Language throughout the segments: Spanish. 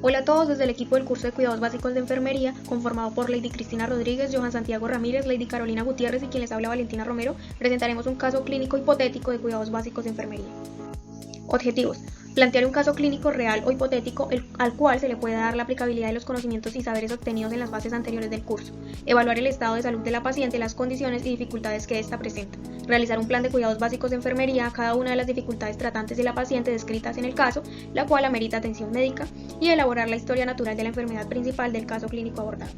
Hola a todos, desde el equipo del curso de Cuidados Básicos de Enfermería, conformado por Lady Cristina Rodríguez, Johan Santiago Ramírez, Lady Carolina Gutiérrez y quien les habla Valentina Romero, presentaremos un caso clínico hipotético de Cuidados Básicos de Enfermería. Objetivos: plantear un caso clínico real o hipotético al cual se le puede dar la aplicabilidad de los conocimientos y saberes obtenidos en las fases anteriores del curso. Evaluar el estado de salud de la paciente, las condiciones y dificultades que ésta presenta. Realizar un plan de cuidados básicos de enfermería a cada una de las dificultades tratantes de la paciente descritas en el caso, la cual amerita atención médica, y elaborar la historia natural de la enfermedad principal del caso clínico abordado.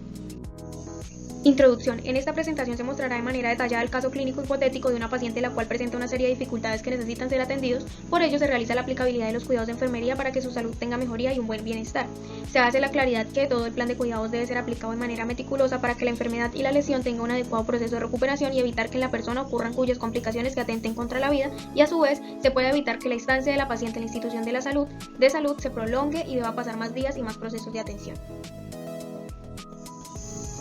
Introducción. En esta presentación se mostrará de manera detallada el caso clínico hipotético de una paciente la cual presenta una serie de dificultades que necesitan ser atendidos, por ello se realiza la aplicabilidad de los cuidados de enfermería para que su salud tenga mejoría y un buen bienestar. Se hace la claridad que todo el plan de cuidados debe ser aplicado de manera meticulosa para que la enfermedad y la lesión tengan un adecuado proceso de recuperación y evitar que en la persona ocurran cuyas complicaciones que atenten contra la vida, y a su vez se puede evitar que la estancia de la paciente en la institución de salud se prolongue y deba pasar más días y más procesos de atención.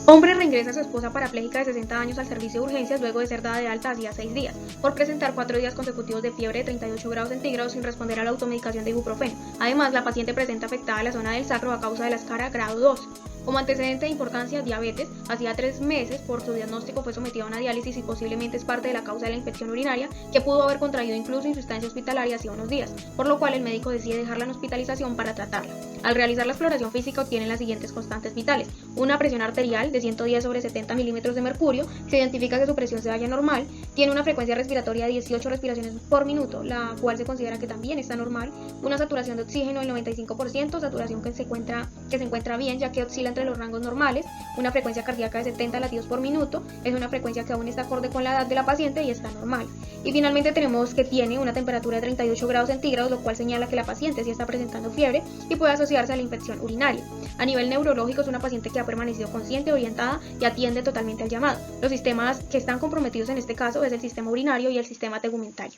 Hombre reingresa a su esposa parapléjica de 60 años al servicio de urgencias luego de ser dada de alta hacía 6 días, por presentar 4 días consecutivos de fiebre de 38 grados centígrados sin responder a la automedicación de ibuprofeno. Además, la paciente presenta afectada la zona del sacro a causa de la escara grado 2. Como antecedente de importancia, diabetes. Hacía 3 meses, por su diagnóstico, fue sometida a una diálisis y posiblemente es parte de la causa de la infección urinaria, que pudo haber contraído incluso en su estancia hospitalaria hacía unos días, por lo cual el médico decide dejarla en hospitalización para tratarla. Al realizar la exploración física obtienen las siguientes constantes vitales: una presión arterial de 110/70 milímetros de mercurio, se identifica que su presión se halla normal, tiene una frecuencia respiratoria de 18 respiraciones por minuto, la cual se considera que también está normal, una saturación de oxígeno del 95%, saturación que se encuentra bien ya que oscila entre los rangos normales, una frecuencia cardíaca de 70 latidos por minuto, es una frecuencia que aún está acorde con la edad de la paciente y está normal. Y finalmente tenemos que tiene una temperatura de 38 grados centígrados, lo cual señala que la paciente sí está presentando fiebre y puede asociarse a la infección urinaria. A nivel neurológico es una paciente que ha permanecido consciente, orientada y atiende totalmente al llamado. Los sistemas que están comprometidos en este caso es el sistema urinario y el sistema tegumentario.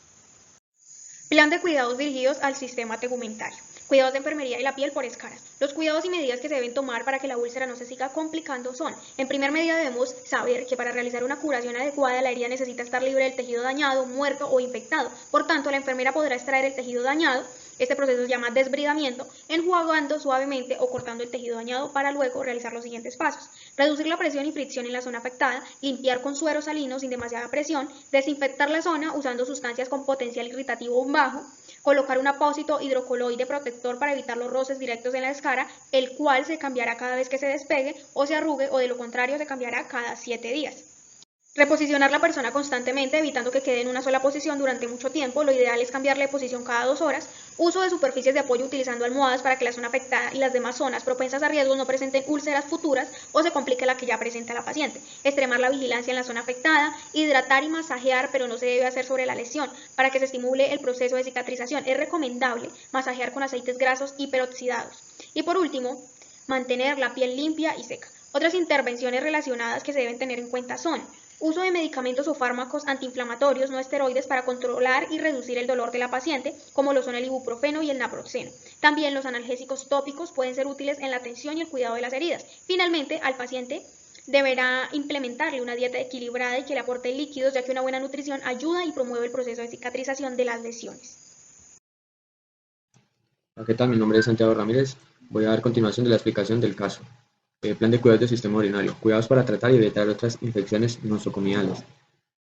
Plan de cuidados dirigidos al sistema tegumentario. Cuidados de enfermería de la piel por escaras. Los cuidados y medidas que se deben tomar para que la úlcera no se siga complicando son: en primer medida debemos saber que para realizar una curación adecuada la herida necesita estar libre del tejido dañado, muerto o infectado. Por tanto, la enfermera podrá extraer el tejido dañado. Este proceso se llama desbridamiento, enjuagando suavemente o cortando el tejido dañado para luego realizar los siguientes pasos: reducir la presión y fricción en la zona afectada, limpiar con suero salino sin demasiada presión, desinfectar la zona usando sustancias con potencial irritativo bajo, colocar un apósito hidrocoloide protector para evitar los roces directos en la escara, el cual se cambiará cada vez que se despegue o se arrugue, o de lo contrario se cambiará cada 7 días. Reposicionar la persona constantemente, evitando que quede en una sola posición durante mucho tiempo. Lo ideal es cambiarle de posición cada 2 horas. Uso de superficies de apoyo utilizando almohadas para que la zona afectada y las demás zonas propensas a riesgos no presenten úlceras futuras o se complique la que ya presenta la paciente. Extremar la vigilancia en la zona afectada. Hidratar y masajear, pero no se debe hacer sobre la lesión para que se estimule el proceso de cicatrización. Es recomendable masajear con aceites grasos hiperoxidados. Y por último, mantener la piel limpia y seca. Otras intervenciones relacionadas que se deben tener en cuenta son: uso de medicamentos o fármacos antiinflamatorios no esteroides para controlar y reducir el dolor de la paciente, como lo son el ibuprofeno y el naproxeno. También los analgésicos tópicos pueden ser útiles en la atención y el cuidado de las heridas. Finalmente, al paciente deberá implementarle una dieta equilibrada y que le aporte líquidos, ya que una buena nutrición ayuda y promueve el proceso de cicatrización de las lesiones. Hola, ¿qué tal? Mi nombre es Santiago Ramírez. Voy a dar continuación de la explicación del caso. Plan de cuidados del sistema urinario. Cuidados para tratar y evitar otras infecciones nosocomiales.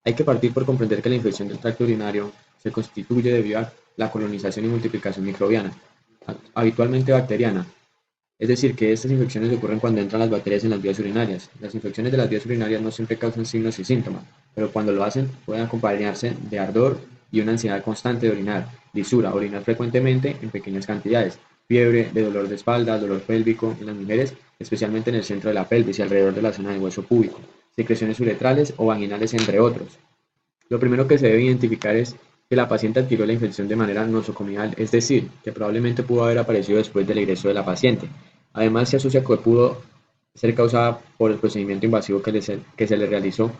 Hay que partir por comprender que la infección del tracto urinario se constituye debido a la colonización y multiplicación microbiana, habitualmente bacteriana. Es decir, que estas infecciones ocurren cuando entran las bacterias en las vías urinarias. Las infecciones de las vías urinarias no siempre causan signos y síntomas, pero cuando lo hacen pueden acompañarse de ardor y una ansiedad constante de orinar, lisura, orinar frecuentemente en pequeñas cantidades, fiebre, de dolor de espalda, dolor pélvico en las mujeres, especialmente en el centro de la pelvis y alrededor de la zona del hueso púbico, secreciones uretrales o vaginales, entre otros. Lo primero que se debe identificar es que la paciente adquirió la infección de manera nosocomial, es decir, que probablemente pudo haber aparecido después del egreso de la paciente. Además, se asocia que pudo ser causada por el procedimiento invasivo que se le realizó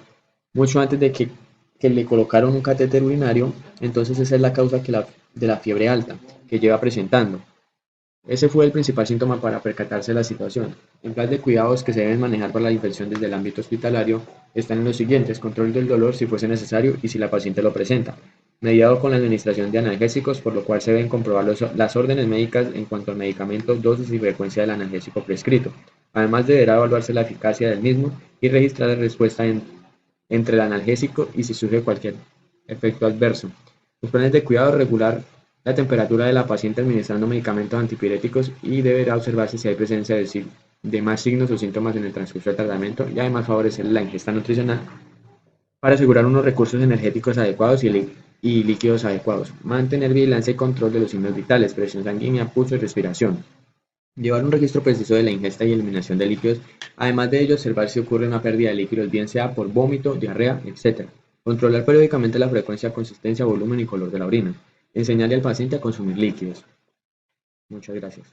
mucho antes de que le colocaron un catéter urinario. Entonces esa es la causa de la fiebre alta que lleva presentando. Ese fue el principal síntoma para percatarse de la situación. En plan de cuidados que se deben manejar para la infección desde el ámbito hospitalario están en los siguientes: control del dolor si fuese necesario y si la paciente lo presenta, mediado con la administración de analgésicos, por lo cual se deben comprobar las órdenes médicas en cuanto al medicamento, dosis y frecuencia del analgésico prescrito. Además, deberá evaluarse la eficacia del mismo y registrar la respuesta entre el analgésico y si surge cualquier efecto adverso. Los planes de cuidado regular la temperatura de la paciente administrando medicamentos antipiréticos y deberá observarse si hay presencia de más signos o síntomas en el transcurso del tratamiento y además favorecer la ingesta nutricional para asegurar unos recursos energéticos adecuados y líquidos adecuados. Mantener vigilancia y control de los signos vitales, presión sanguínea, pulso y respiración. Llevar un registro preciso de la ingesta y eliminación de líquidos, además de ello observar si ocurre una pérdida de líquidos, bien sea por vómito, diarrea, etc. Controlar periódicamente la frecuencia, consistencia, volumen y color de la orina. Enseñarle al paciente a consumir líquidos. Muchas gracias.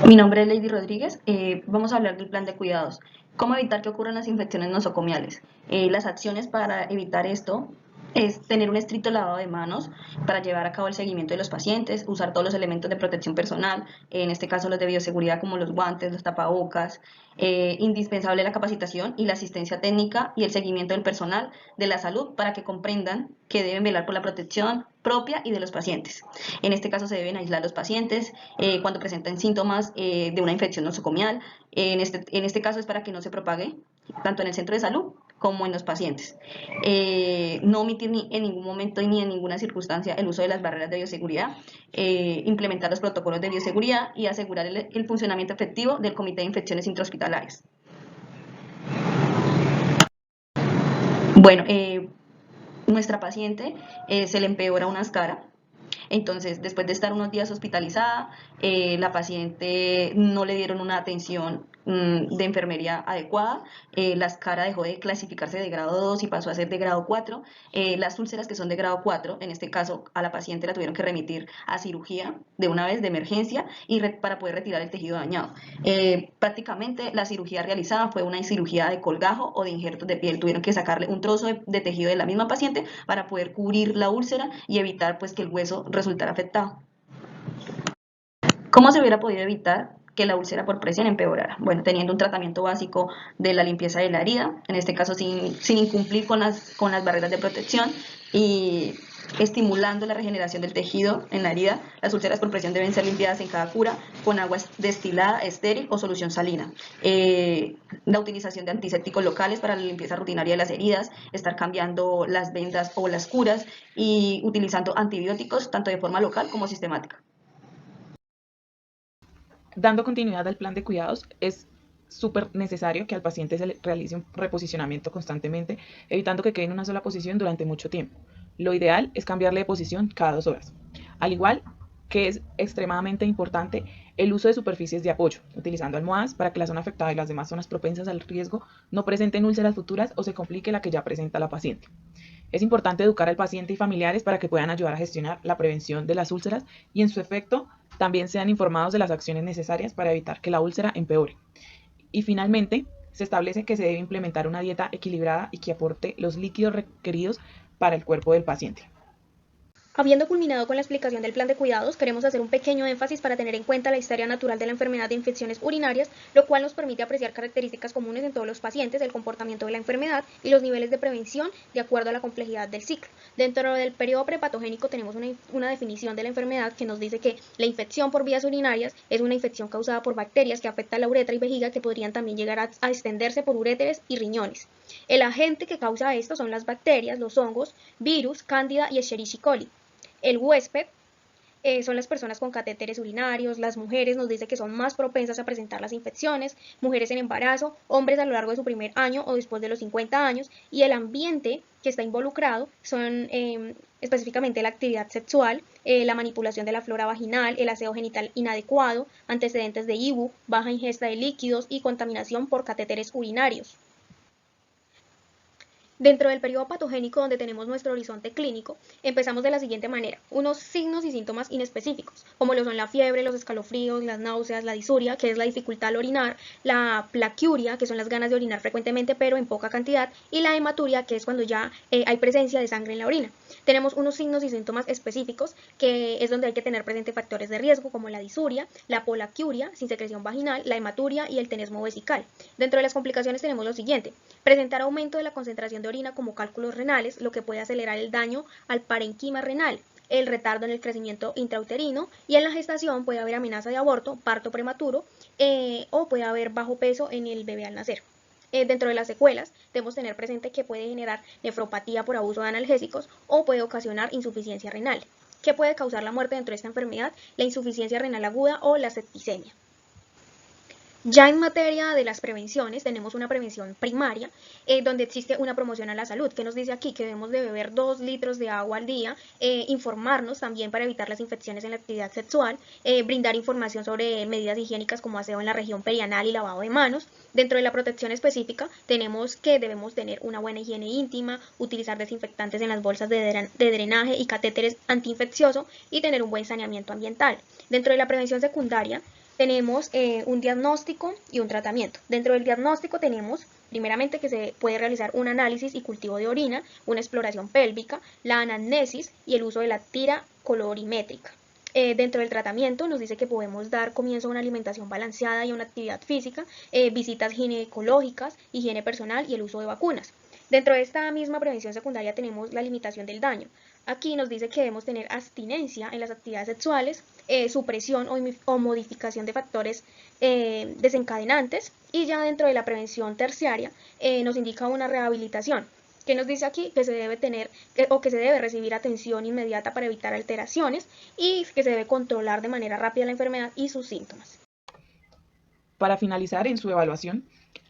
Mi nombre es Lady Rodríguez. Vamos a hablar del plan de cuidados. ¿Cómo evitar que ocurran las infecciones nosocomiales? Las acciones para evitar esto es tener un estricto lavado de manos para llevar a cabo el seguimiento de los pacientes, usar todos los elementos de protección personal, en este caso los de bioseguridad como los guantes, los tapabocas, indispensable la capacitación y la asistencia técnica y el seguimiento del personal de la salud para que comprendan que deben velar por la protección propia y de los pacientes. En este caso se deben aislar los pacientes cuando presentan síntomas de una infección nosocomial. En este caso es para que no se propague tanto en el centro de salud como en los pacientes. No omitir en ningún momento ni en ninguna circunstancia el uso de las barreras de bioseguridad, implementar los protocolos de bioseguridad y asegurar el funcionamiento efectivo del Comité de Infecciones Intrahospitalarias. Bueno, nuestra paciente se le empeora una escara. Entonces, después de estar unos días hospitalizada, la paciente no le dieron una atención de enfermería adecuada, la escara dejó de clasificarse de grado 2 y pasó a ser de grado 4, las úlceras que son de grado 4, en este caso a la paciente la tuvieron que remitir a cirugía de una vez de emergencia y para poder retirar el tejido dañado. Prácticamente la cirugía realizada fue una cirugía de colgajo o de injertos de piel, tuvieron que sacarle un trozo de tejido de la misma paciente para poder cubrir la úlcera y evitar pues que el hueso resultara afectado. ¿Cómo se hubiera podido evitar que la úlcera por presión empeorara? Bueno, teniendo un tratamiento básico de la limpieza de la herida, en este caso sin incumplir con las barreras de protección y estimulando la regeneración del tejido en la herida. Las úlceras por presión deben ser limpiadas en cada cura con agua destilada, estéril o solución salina. La utilización de antisépticos locales para la limpieza rutinaria de las heridas, estar cambiando las vendas o las curas y utilizando antibióticos tanto de forma local como sistemática. Dando continuidad al plan de cuidados, es súper necesario que al paciente se le realice un reposicionamiento constantemente, evitando que quede en una sola posición durante mucho tiempo. Lo ideal es cambiarle de posición cada 2 horas. Al igual que es extremadamente importante el uso de superficies de apoyo, utilizando almohadas para que la zona afectada y las demás zonas propensas al riesgo no presenten úlceras futuras o se complique la que ya presenta la paciente. Es importante educar al paciente y familiares para que puedan ayudar a gestionar la prevención de las úlceras y en su efecto también sean informados de las acciones necesarias para evitar que la úlcera empeore. Y finalmente, se establece que se debe implementar una dieta equilibrada y que aporte los líquidos requeridos para el cuerpo del paciente. Habiendo culminado con la explicación del plan de cuidados, queremos hacer un pequeño énfasis para tener en cuenta la historia natural de la enfermedad de infecciones urinarias, lo cual nos permite apreciar características comunes en todos los pacientes, el comportamiento de la enfermedad y los niveles de prevención de acuerdo a la complejidad del ciclo. Dentro del periodo prepatogénico tenemos una definición de la enfermedad que nos dice que la infección por vías urinarias es una infección causada por bacterias que afectan la uretra y vejiga que podrían también llegar a extenderse por uréteres y riñones. El agente que causa esto son las bacterias, los hongos, virus, cándida y Escherichia coli. El huésped son las personas con catéteres urinarios, las mujeres nos dice que son más propensas a presentar las infecciones, mujeres en embarazo, hombres a lo largo de su primer año o después de los 50 años, y el ambiente que está involucrado son específicamente la actividad sexual, la manipulación de la flora vaginal, el aseo genital inadecuado, antecedentes de IBU, baja ingesta de líquidos y contaminación por catéteres urinarios. Dentro del periodo patogénico donde tenemos nuestro horizonte clínico, empezamos de la siguiente manera. Unos signos y síntomas inespecíficos, como lo son la fiebre, los escalofríos, las náuseas, la disuria, que es la dificultad al orinar, la plaquiuria, que son las ganas de orinar frecuentemente pero en poca cantidad, y la hematuria, que es cuando ya hay presencia de sangre en la orina. tenemos unos signos y síntomas específicos que es donde hay que tener presente factores de riesgo como la disuria, la polaquiuria sin secreción vaginal, la hematuria y el tenesmo vesical. Dentro de las complicaciones tenemos lo siguiente: presentar aumento de la concentración de orina como cálculos renales, lo que puede acelerar el daño al parenquima renal, el retardo en el crecimiento intrauterino, y en la gestación puede haber amenaza de aborto, parto prematuro o puede haber bajo peso en el bebé al nacer. Dentro de las secuelas debemos tener presente que puede generar nefropatía por abuso de analgésicos o puede ocasionar insuficiencia renal. ¿Qué puede causar la muerte dentro de esta enfermedad? La insuficiencia renal aguda o la septicemia. Ya en materia de las prevenciones, tenemos una prevención primaria, donde existe una promoción a la salud, que nos dice aquí que debemos de beber 2 litros de agua al día, informarnos también para evitar las infecciones en la actividad sexual, brindar información sobre medidas higiénicas como aseo en la región perianal y lavado de manos. Dentro de la protección específica, tenemos que debemos tener una buena higiene íntima, utilizar desinfectantes en las bolsas de drenaje y catéteres antiinfecciosos y tener un buen saneamiento ambiental. Dentro de la prevención secundaria, tenemos un diagnóstico y un tratamiento. Dentro del diagnóstico tenemos, primeramente, que se puede realizar un análisis y cultivo de orina, una exploración pélvica, la anamnesis y el uso de la tira colorimétrica. Dentro del tratamiento nos dice que podemos dar comienzo a una alimentación balanceada y a una actividad física, visitas ginecológicas, higiene personal y el uso de vacunas. Dentro de esta misma prevención secundaria tenemos la limitación del daño. Aquí nos dice que debemos tener abstinencia en las actividades sexuales, supresión o modificación de factores desencadenantes, y ya dentro de la prevención terciaria nos indica una rehabilitación. ¿Qué nos dice aquí? Que se debe tener que se debe recibir atención inmediata para evitar alteraciones y que se debe controlar de manera rápida la enfermedad y sus síntomas. Para finalizar, en su evaluación,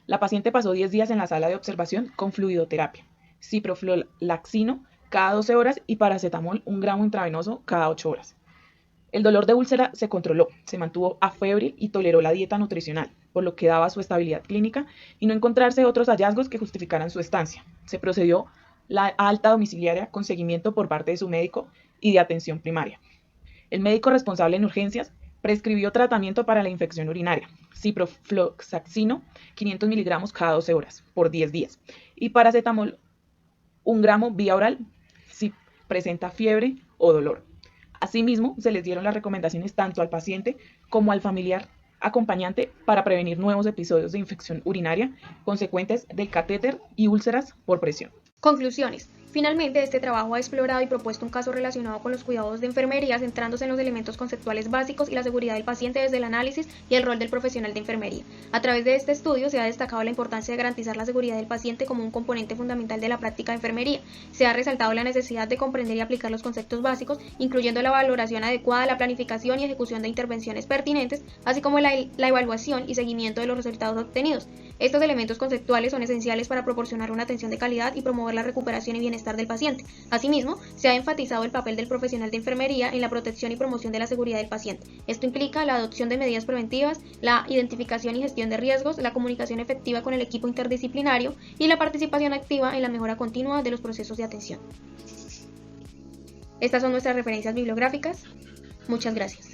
la paciente pasó 10 días en la sala de observación con fluidoterapia, ciprofloxacino cada 12 horas y paracetamol 1 gramo intravenoso cada 8 horas. El dolor de úlcera se controló, se mantuvo afebril y toleró la dieta nutricional, por lo que daba su estabilidad clínica y no encontrarse otros hallazgos que justificaran su estancia. Se procedió la alta domiciliaria con seguimiento por parte de su médico y de atención primaria. El médico responsable en urgencias prescribió tratamiento para la infección urinaria, ciprofloxacino 500 miligramos cada 12 horas por 10 días y paracetamol 1 gramo vía oral si presenta fiebre o dolor. Asimismo, se les dieron las recomendaciones tanto al paciente como al familiar acompañante para prevenir nuevos episodios de infección urinaria consecuentes del catéter y úlceras por presión. Conclusiones. Finalmente, este trabajo ha explorado y propuesto un caso relacionado con los cuidados de enfermería, centrándose en los elementos conceptuales básicos y la seguridad del paciente desde el análisis y el rol del profesional de enfermería. A través de este estudio se ha destacado la importancia de garantizar la seguridad del paciente como un componente fundamental de la práctica de enfermería. Se ha resaltado la necesidad de comprender y aplicar los conceptos básicos, incluyendo la valoración adecuada, la planificación y ejecución de intervenciones pertinentes, así como la evaluación y seguimiento de los resultados obtenidos. Estos elementos conceptuales son esenciales para proporcionar una atención de calidad y promover la recuperación y bienestar del paciente. Asimismo, se ha enfatizado el papel del profesional de enfermería en la protección y promoción de la seguridad del paciente. Esto implica la adopción de medidas preventivas, la identificación y gestión de riesgos, la comunicación efectiva con el equipo interdisciplinario y la participación activa en la mejora continua de los procesos de atención. Estas son nuestras referencias bibliográficas. Muchas gracias.